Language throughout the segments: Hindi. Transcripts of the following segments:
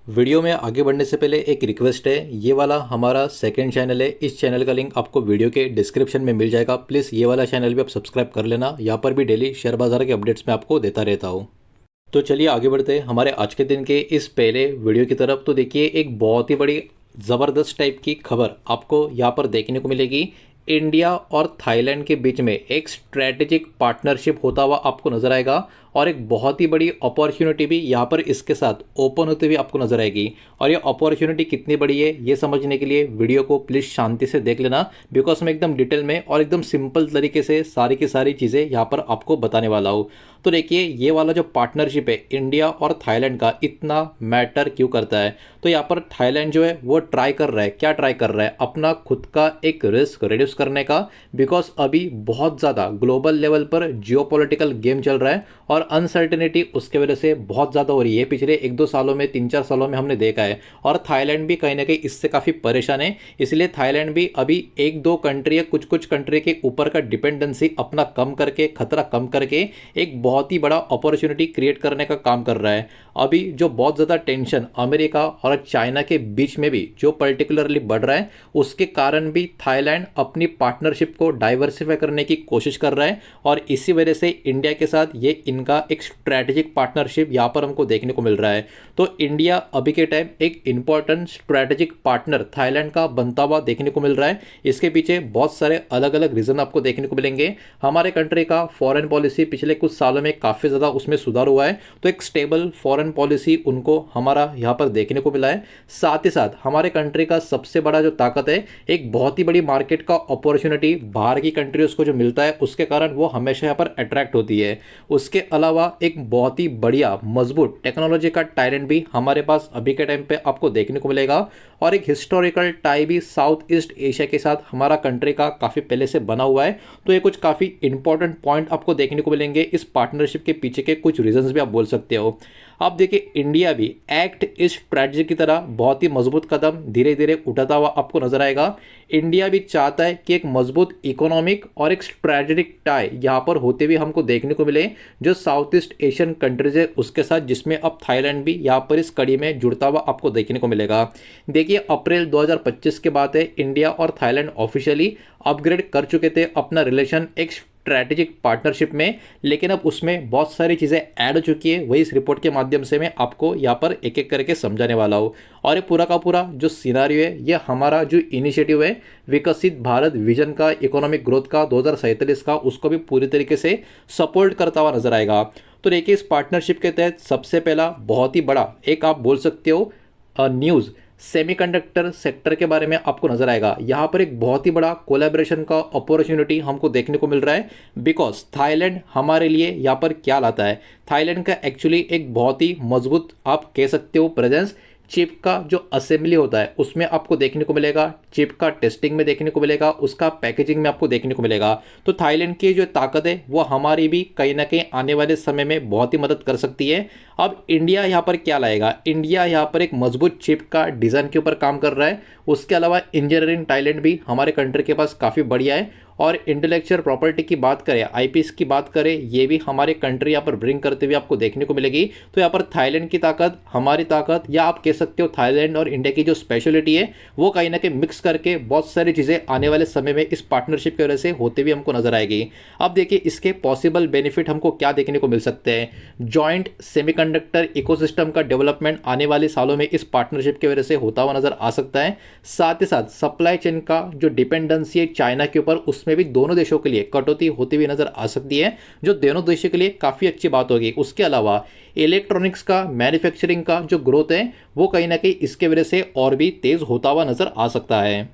वीडियो में आगे बढ़ने से पहले एक रिक्वेस्ट है। ये वाला हमारा सेकंड चैनल है। इस चैनल का लिंक आपको वीडियो के डिस्क्रिप्शन में मिल जाएगा। प्लीज़ ये वाला चैनल भी आप सब्सक्राइब कर लेना। यहाँ पर भी डेली शेयर बाजार के अपडेट्स मैं आपको देता रहता हूँ। तो चलिए आगे बढ़ते हैं हमारे आज के दिन के इस पहले वीडियो की तरफ। तो देखिए, एक बहुत ही बड़ी ज़बरदस्त टाइप की खबर आपको यहाँ पर देखने को मिलेगी। इंडिया और थाईलैंड के बीच में एक स्ट्रैटेजिक पार्टनरशिप होता हुआ आपको नजर आएगा और एक बहुत ही बड़ी अपॉर्चुनिटी भी यहाँ पर इसके साथ ओपन होते हुए आपको नजर आएगी। और ये अपॉर्चुनिटी कितनी बड़ी है ये समझने के लिए वीडियो को प्लीज़ शांति से देख लेना, बिकॉज मैं एकदम डिटेल में और एकदम सिंपल तरीके से सारी की सारी चीज़ें यहाँ पर आपको बताने वाला हूँ। तो देखिए, ये वाला जो पार्टनरशिप है इंडिया और थाईलैंड का इतना मैटर क्यों करता है। तो यहाँ पर थाईलैंड जो है वो ट्राई कर रहा है, क्या ट्राई कर रहा है, अपना खुद का एक रिस्क रिड्यूस करने का। बिकॉज अभी बहुत ज़्यादा ग्लोबल लेवल पर जियोपॉलिटिकल गेम चल रहा है और अनसर्टेनिटी उसके वजह से बहुत ज़्यादा हो रही है। पिछले एक दो सालों में, 3-4 सालों में हमने देखा है। और थाईलैंड भी कहीं ना कहीं इससे काफ़ी परेशान है। इसलिए थाईलैंड भी अभी एक दो कंट्री या कुछ कुछ कंट्री के ऊपर का डिपेंडेंसी अपना कम करके, खतरा कम करके एक बहुत ही बड़ा अपॉर्चुनिटी क्रिएट करने का काम कर रहा है। अभी जो बहुत ज़्यादा टेंशन अमेरिका और चाइना के बीच में भी जो पर्टिकुलरली बढ़ रहा है, उसके कारण भी थाईलैंड अपनी पार्टनरशिप को डाइवर्सिफाई करने की कोशिश कर रहा है। और इसी वजह से इंडिया के साथ ये इनका एक स्ट्रैटेजिक पार्टनरशिप यहाँ पर हमको देखने को मिल रहा है। तो इंडिया अभी के टाइम एक इंपॉर्टेंट स्ट्रैटेजिक पार्टनर थाईलैंड का बनता हुआ देखने को मिल रहा है। इसके पीछे बहुत सारे अलग अलग रीजन आपको देखने को मिलेंगे। हमारे कंट्री का फॉरेन पॉलिसी पिछले कुछ सालों में काफ़ी ज़्यादा उसमें सुधार हुआ है, तो एक स्टेबल फॉरेन पॉलिसी उनको हमारा यहाँ पर देखने को मिला है। साथ ही साथ हमारे कंट्री का सबसे बड़ा जो ताकत है, एक बहुत ही बड़ी मार्केट का अपॉर्चुनिटी बाहर की कंट्रीज को जो मिलता है, उसके कारण वो हमेशा यहाँ पर अट्रैक्ट होती है। उसके अलावा एक बहुत ही बढ़िया मजबूत टेक्नोलॉजी का टैलेंट भी हमारे पास अभी के टाइम पे आपको देखने को मिलेगा। और एक हिस्टोरिकल टाई भी साउथ ईस्ट एशिया के साथ हमारा कंट्री का काफ़ी पहले से बना हुआ है। तो ये कुछ काफ़ी इंपॉर्टेंट पॉइंट आपको देखने को मिलेंगे। इस पार्टनरशिप के पीछे के कुछ रीजंस भी आप बोल सकते हो। अब देखिए, इंडिया भी एक्ट इस स्ट्रैटेजी की तरह बहुत ही मजबूत कदम धीरे धीरे उठाता हुआ आपको नजर आएगा। इंडिया भी चाहता है कि एक मजबूत इकोनॉमिक और एक स्ट्रैटेजिक टाई यहाँ पर होते हुए हमको देखने को मिले, जो साउथ ईस्ट एशियन कंट्रीज है उसके साथ, जिसमें अब थाईलैंड भी यहाँ पर इस कड़ी में जुड़ता हुआ आपको देखने को मिलेगा। देखिए, अप्रैल 2025 के बाद है इंडिया और थाईलैंड ऑफिशियली अपग्रेड कर चुके थे अपना रिलेशन एक स्ट्रैटेजिक पार्टनरशिप में, लेकिन अब उसमें बहुत सारी चीज़ें ऐड हो चुकी है। वही इस रिपोर्ट के माध्यम से मैं आपको यहाँ पर एक एक करके समझाने वाला हूँ। और ये पूरा का पूरा जो सिनारियो है, ये हमारा जो इनिशिएटिव है विकसित भारत विजन का, इकोनॉमिक ग्रोथ का 2047 का, उसको भी पूरी तरीके से सपोर्ट करता हुआ नजर आएगा। तो देखिए, इस पार्टनरशिप के तहत सबसे पहला बहुत ही बड़ा एक आप बोल सकते हो न्यूज़ सेमीकंडक्टर सेक्टर के बारे में आपको नजर आएगा। यहाँ पर एक बहुत ही बड़ा कोलैबोरेशन का अपॉर्चुनिटी हमको देखने को मिल रहा है। बिकॉज थाईलैंड हमारे लिए यहाँ पर क्या लाता है, थाईलैंड का एक्चुअली एक बहुत ही मजबूत आप कह सकते हो प्रेजेंस चिप का जो असेंबली होता है उसमें आपको देखने को मिलेगा, चिप का टेस्टिंग में देखने को मिलेगा, उसका पैकेजिंग में आपको देखने को मिलेगा। तो थाईलैंड की जो ताकत है वो हमारी भी कहीं ना कहीं आने वाले समय में बहुत ही मदद कर सकती है। अब इंडिया यहाँ पर क्या लाएगा, इंडिया यहाँ पर एक मजबूत चिप का डिज़ाइन के ऊपर काम कर रहा है। उसके अलावा इंजीनियरिंग टैलेंट भी हमारे कंट्री के पास काफ़ी बढ़िया है। और इंटेलेक्चुअल प्रॉपर्टी की बात करें, आईपीएस की बात करें, ये भी हमारे कंट्री यहाँ पर ब्रिंग करते हुए आपको देखने को मिलेगी। तो यहाँ पर थाईलैंड की ताकत, हमारी ताकत, या आप कह सकते हो थाईलैंड और इंडिया की जो स्पेशलिटी है वो कहीं ना कहीं मिक्स करके बहुत सारी चीज़ें आने वाले समय में इस पार्टनरशिप की वजह से होते हुए हमको नजर आएगी। अब देखिए, इसके पॉसिबल बेनिफिट हमको क्या देखने को मिल सकते हैं। जॉइंट सेमीकंडक्टर इकोसिस्टम का डेवलपमेंट आने वाले सालों में इस पार्टनरशिप की वजह से होता हुआ नजर आ सकता है। साथ ही साथ सप्लाई चेन का जो डिपेंडेंसी है चाइना के ऊपर, उसमें भी दोनों देशों के लिए कटौती होती हुई नजर आ सकती है, जो दोनों देशों के लिए काफ़ी अच्छी बात होगी। उसके अलावा इलेक्ट्रॉनिक्स का मैन्युफैक्चरिंग का जो ग्रोथ है वो कहीं ना कहीं इसके वजह से और भी तेज होता हुआ नजर आ सकता है।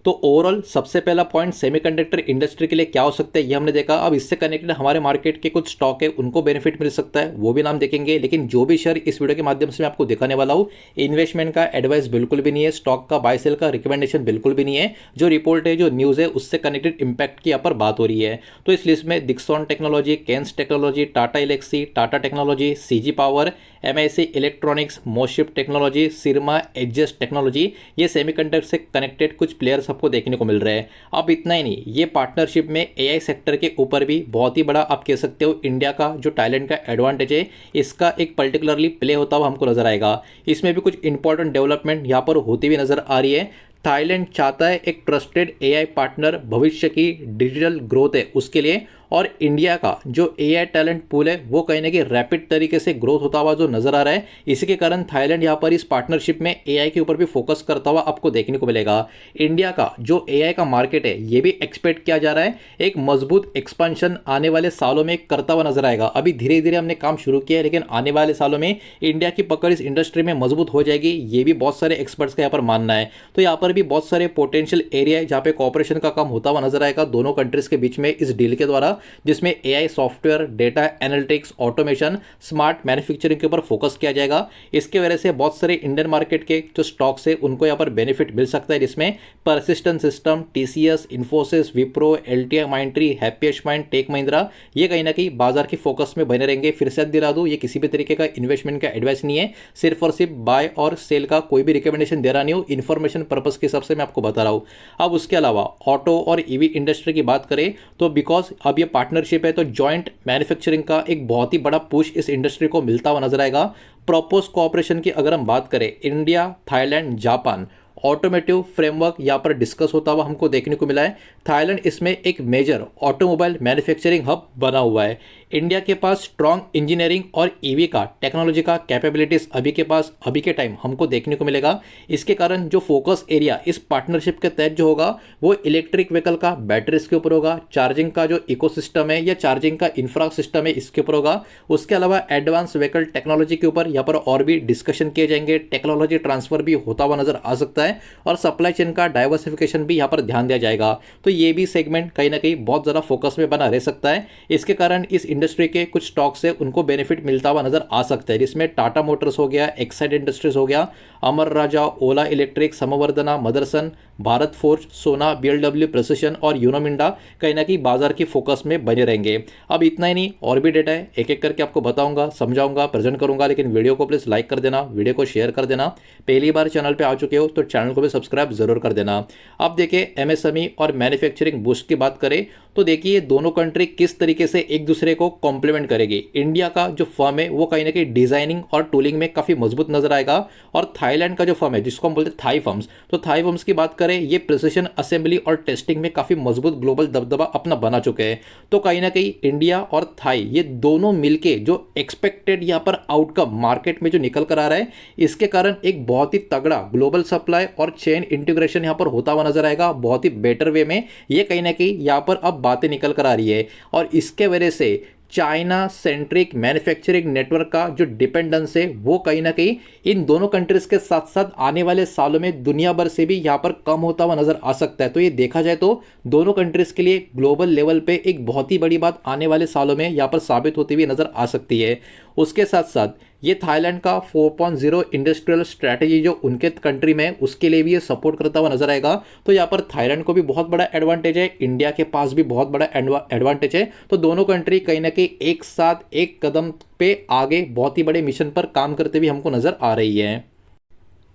तो ओवरऑल सबसे पहला पॉइंट सेमीकंडक्टर इंडस्ट्री के लिए क्या हो सकता है ये हमने देखा। अब इससे कनेक्टेड हमारे मार्केट के कुछ स्टॉक है उनको बेनिफिट मिल सकता है, वो भी नाम देखेंगे। लेकिन जो भी शेयर इस वीडियो के माध्यम से मैं आपको दिखाने वाला हूँ, इन्वेस्टमेंट का एडवाइस बिल्कुल भी नहीं है, स्टॉक का बाय सेल का रिकमेंडेशन बिल्कुल भी नहीं है। जो रिपोर्ट है, जो न्यूज़ है, उससे कनेक्टेड इंपैक्ट की यहाँ पर बात हो रही है। तो इस लिस्ट में Dixon technology, Kaynes technology, Tata Elxsi, Tata technology, CG power, MIC electronics, Moschip technology, Syrma, एडजस्ट टेक्नोलॉजी, ये सेमीकंडक्टर से कनेक्टेड कुछ प्लेयर्स आपको देखने को मिल रहे हैं। अब इतना ही नहीं, ये पार्टनरशिप में एआई सेक्टर के ऊपर भी बहुत ही बड़ा आप कह सकते हो इंडिया का जो टैलेंट का एडवांटेज है इसका एक पर्टिकुलरली प्ले होता हुआ हमको नजर आएगा। इसमें भी कुछ इंपॉर्टेंट डेवलपमेंट यहाँ पर होती हुई नजर आ रही है। थाईलैंड चाहता है एक ट्रस्टेड एआई पार्टनर भविष्य की डिजिटल ग्रोथ है उसके लिए, और इंडिया का जो एआई टैलेंट पूल है वो कहीं ना कहीं रैपिड तरीके से ग्रोथ होता हुआ जो नजर आ रहा है। इसी के कारण थाईलैंड यहाँ पर इस पार्टनरशिप में एआई के ऊपर भी फोकस करता हुआ आपको देखने को मिलेगा। इंडिया का जो एआई का मार्केट है ये भी एक्सपेक्ट किया जा रहा है एक मजबूत एक्सपांशन आने वाले सालों में करता हुआ नजर आएगा। अभी धीरे धीरे हमने काम शुरू किया है, लेकिन आने वाले सालों में इंडिया की पकड़ इस इंडस्ट्री में मजबूत हो जाएगी, ये भी बहुत सारे एक्सपर्ट्स का यहाँ पर मानना है। तो यहाँ पर भी बहुत सारे पोटेंशियल एरिया है जहाँ पे कॉपरेशन का काम होता हुआ नजर आएगा दोनों कंट्रीज के बीच में इस डील के द्वारा, जिसमें AI software, data analytics, automation, smart manufacturing के ऊपर फोकस किया जाएगा। इसके वजह से बहुत सारे इंडियन मार्केट के जो स्टॉक्स है उनको यहाँ पर बेनिफिट मिल सकता है, जिसमें परसिस्टेंट सिस्टम, टीसीएस, इन्फोसिस, विप्रो, एलटीआई, माइंट्री, हैप्पीएस्ट माइंड, टेक महिंद्रा, ये कहीं ना कहीं बाजार की फोकस में बने रहेंगे। फिर से दिला दूं, ये किसी भी तरीके का इन्वेस्टमेंट का एडवाइस नहीं है, सिर्फ और सिर्फ बाय और सेल का कोई भी रिकमेंडेशन दे रहा नहीं हूं, इन्फॉर्मेशन पर्पस के हिसाब से मैं आपको बता रहा हूं। अब उसके अलावा ऑटो और ईवी इंडस्ट्री की बात करें तो बिकॉज अब ये पार्टनरशिप है तो जॉइंट मैन्युफैक्चरिंग का एक बहुत ही बड़ा पुश इस इंडस्ट्री को मिलता हुआ नजर आएगा। प्रपोज कोऑपरेशन की अगर हम बात करें, India, Thailand, Japan automotive framework यहाँ पर डिस्कस होता हुआ हमको देखने को मिला है। थाईलैंड इसमें एक मेजर ऑटोमोबाइल मैन्युफैक्चरिंग हब बना हुआ है। इंडिया के पास स्ट्रॉन्ग इंजीनियरिंग और ईवी का टेक्नोलॉजी का कैपेबिलिटीज अभी के टाइम हमको देखने को मिलेगा। इसके कारण जो फोकस एरिया इस पार्टनरशिप के तहत जो होगा वो इलेक्ट्रिक व्हीकल का बैटरीज के ऊपर होगा, चार्जिंग का जो इकोसिस्टम है या चार्जिंग का इंफ्रा सिस्टम है इसके ऊपर होगा। उसके अलावा एडवांस व्हीकल टेक्नोलॉजी के ऊपर यहाँ पर और भी डिस्कशन किए जाएंगे, टेक्नोलॉजी ट्रांसफर भी होता हुआ नजर आ सकता है और सप्लाई चेन का डाइवर्सिफिकेशन भी यहाँ पर ध्यान दिया जाएगा। तो ये भी सेगमेंट कहीं ना कहीं बहुत ज़्यादा फोकस में बना रह सकता है। इसके कारण इस इंडस्ट्री के कुछ स्टॉक्स है उनको बेनिफिट मिलता हुआ नजर आ सकता है, जिसमें टाटा मोटर्स हो गया, एक्साइड इंडस्ट्रीज हो गया, अमर राजा, ओला इलेक्ट्रिक, समवर्धना, मदरसन, भारत फोर्ज, सोना, बीएलडब्ल्यू, प्रिसिशन और यूनोमिंडा कहीं ना कहीं बाजार की फोकस में बने रहेंगे। अब इतना ही नहीं, और भी डेटा है, एक एक करके आपको बताऊंगा, समझाऊंगा, प्रेजेंट करूंगा, लेकिन वीडियो को प्लीज लाइक कर देना, वीडियो को शेयर कर देना। पहली बार चैनल पे आ चुके हो तो चैनल को भी सब्सक्राइब जरूर कर देना। अब देखिए एमएसएमई और मैन्युफैक्चरिंग बूस्ट की बात करें तो देखिए दोनों कंट्री किस तरीके से एक दूसरे को कॉम्प्लीमेंट करेगी। इंडिया का जो फर्म है वो कहीं ना कहीं डिजाइनिंग और टूलिंग में काफी मजबूत नजर आएगा, और थाईलैंड का जो फर्म है जिसको हम बोलते हैं थाई फर्म्स, तो थाई फर्म्स की बात करें ये प्रिसिशन असेंबली और टेस्टिंग में काफी मजबूत ग्लोबल दबदबा अपना बना चुके हैं। तो कहीं ना कहीं इंडिया और थाई ये दोनों मिलके जो एक्सपेक्टेड यहाँ पर आउटकम मार्केट में जो निकल कर आ रहा है, इसके कारण एक बहुत ही तगड़ा ग्लोबल सप्लाई और चेन इंटीग्रेशन यहाँ पर होता हुआ नजर आएगा बहुत ही बेटर वे में। ये कहीं ना कहीं यहाँ पर अब बातें निकल कर आ रही है, और इसके वजह से चाइना सेंट्रिक मैन्युफैक्चरिंग नेटवर्क का जो डिपेंडेंस है वो कहीं ना कहीं इन दोनों कंट्रीज के साथ साथ आने वाले सालों में दुनिया भर से भी यहाँ पर कम होता हुआ नजर आ सकता है। तो ये देखा जाए तो दोनों कंट्रीज के लिए ग्लोबल लेवल पे एक बहुत ही बड़ी बात आने वाले सालों में यहाँ पर साबित होती हुई नजर आ सकती है। उसके साथ साथ ये थाईलैंड का 4.0 इंडस्ट्रियल स्ट्रैटेजी जो उनके कंट्री में है उसके लिए भी ये सपोर्ट करता हुआ नजर आएगा। तो यहाँ पर थाईलैंड को भी बहुत बड़ा एडवांटेज है, इंडिया के पास भी बहुत बड़ा एडवांटेज है। तो दोनों कंट्री कहीं ना कहीं एक साथ एक कदम पे आगे बहुत ही बड़े मिशन पर काम करते हुए हमको नजर आ रही है।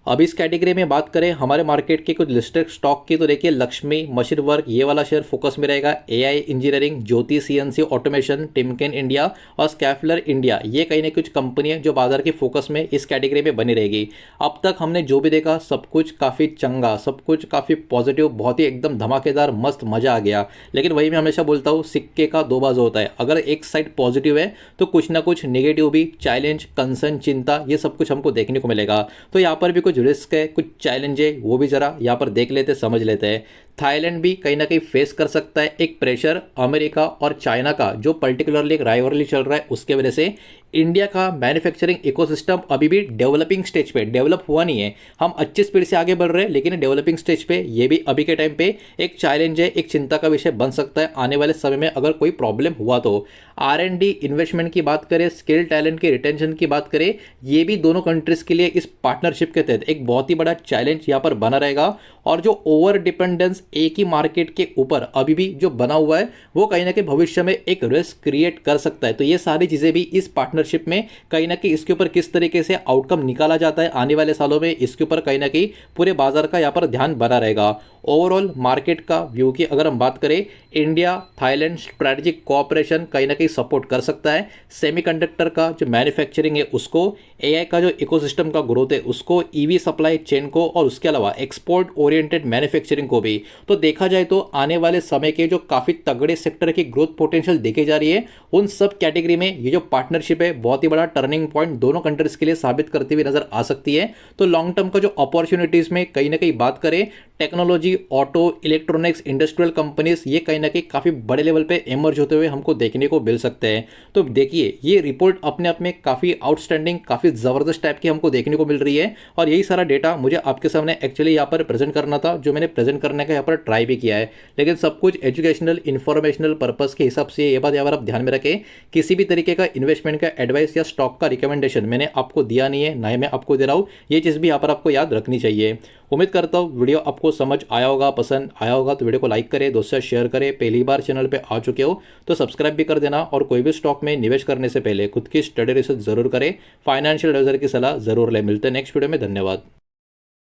अब इस कैटेगरी में बात करें हमारे मार्केट के कुछ लिस्टेड स्टॉक की तो देखिए लक्ष्मी मशीन वर्क ये वाला शेयर फोकस में रहेगा, एआई इंजीनियरिंग, ज्योति सीएनसी ऑटोमेशन, टिमकेन इंडिया और स्कैफलर इंडिया, ये कहीं ना कुछ कंपनी है जो बाजार की फोकस में इस कैटेगरी में बनी रहेगी। अब तक हमने जो भी देखा सब कुछ काफ़ी चंगा, सब कुछ काफ़ी पॉजिटिव, बहुत ही एकदम धमाकेदार, मस्त मजा आ गया। लेकिन वही मैं हमेशा बोलता हूँ सिक्के का दो बाजू होता है, अगर एक साइड पॉजिटिव है तो कुछ ना कुछ नेगेटिव भी, चैलेंज, कंसर्न, चिंता, ये सब कुछ हमको देखने को मिलेगा। तो यहाँ पर भी कुछ रिस्क है, कुछ चैलेंज है, वो भी जरा यहाँ पर देख लेते, समझ लेते हैं। थाईलैंड भी कहीं ना कहीं फेस कर सकता है एक प्रेशर अमेरिका और चाइना का जो पर्टिकुलरली एक राइवलरी चल रहा है उसके वजह से। इंडिया का मैन्युफैक्चरिंग इकोसिस्टम अभी भी डेवलपिंग स्टेज पे, डेवलप हुआ नहीं है, हम अच्छी स्पीड से आगे बढ़ रहे हैं लेकिन डेवलपिंग स्टेज पे, ये भी अभी के टाइम पे एक चैलेंज है, एक चिंता का विषय बन सकता है आने वाले समय में अगर कोई प्रॉब्लम हुआ तो। R&D इन्वेस्टमेंट की बात करें, स्किल टैलेंट की रिटेंशन की बात करें, ये भी दोनों कंट्रीज के लिए इस पार्टनरशिप के तहत एक बहुत ही बड़ा चैलेंज यहाँ पर बना रहेगा। और जो ओवर डिपेंडेंस एक ही मार्केट के ऊपर अभी भी जो बना हुआ है वो कहीं ना कहीं भविष्य में एक रिस्क क्रिएट कर सकता है। तो ये सारी चीज़ें भी इस पार्टनरशिप में कहीं ना कहीं इसके ऊपर किस तरीके से आउटकम निकाला जाता है आने वाले सालों में, इसके ऊपर कहीं ना कहीं पूरे बाजार का यहाँ पर ध्यान बना रहेगा। ओवरऑल मार्केट का व्यू की अगर हम बात करें, इंडिया थाईलैंड स्ट्रैटेजिक कोऑपरेशन कहीं ना कहीं सपोर्ट कर सकता है। सेमीकंडक्टर का जो मैन्युफैक्चरिंग है उसको, एआई का जो इकोसिस्टम का ग्रोथ है उसको, ईवी सप्लाई चेन को, और उसके अलावा एक्सपोर्ट ओरिएंटेड मैन्युफैक्चरिंग को भी। तो देखा जाए तो आने वाले समय के जो काफ़ी तगड़े सेक्टर की ग्रोथ पोटेंशियल देखी जा रही है, उन सब कैटेगरी में ये जो पार्टनरशिप है बहुत ही बड़ा टर्निंग पॉइंट दोनों कंट्रीज के लिए साबित करती हुई नजर आ सकती है। तो लॉन्ग टर्म का जो अपॉर्चुनिटीज में कहीं ना कहीं बात करें, technology, auto, electronics, industrial companies ये कहीं ना कहीं काफ़ी बड़े लेवल पे इमर्ज होते हुए हमको देखने को मिल सकते हैं। तो देखिए ये रिपोर्ट अपने आप में काफ़ी आउटस्टैंडिंग, काफ़ी ज़बरदस्त टाइप की हमको देखने को मिल रही है, और यही सारा डेटा मुझे आपके सामने एक्चुअली यहाँ पर प्रेजेंट करना था, जो मैंने प्रेजेंट करने का यहाँ पर ट्राई भी किया है। लेकिन सब कुछ एजुकेशनल इन्फॉर्मेशनल पर्पज़ के हिसाब से, ये बात यहाँ पर आप ध्यान में रखें, किसी भी तरीके का इन्वेस्टमेंट का एडवाइस या स्टॉक का रिकमेंडेशन मैंने आपको दिया नहीं है, ना ही मैं आपको दे रहा हूँ। ये चीज़ भी यहाँ पर आपको याद रखनी चाहिए। उम्मीद करता हूँ वीडियो आपको समझ आया होगा, पसंद आया होगा। तो वीडियो को लाइक करें, दोस्तों से शेयर करें। पहली बार चैनल पे आ चुके हो तो सब्सक्राइब भी कर देना, और कोई भी स्टॉक में निवेश करने से पहले खुद की स्टडी रिसर्च जरूर करें, फाइनेंशियल एडवाइजर की सलाह जरूर ले। मिलते हैं नेक्स्ट वीडियो में, धन्यवाद।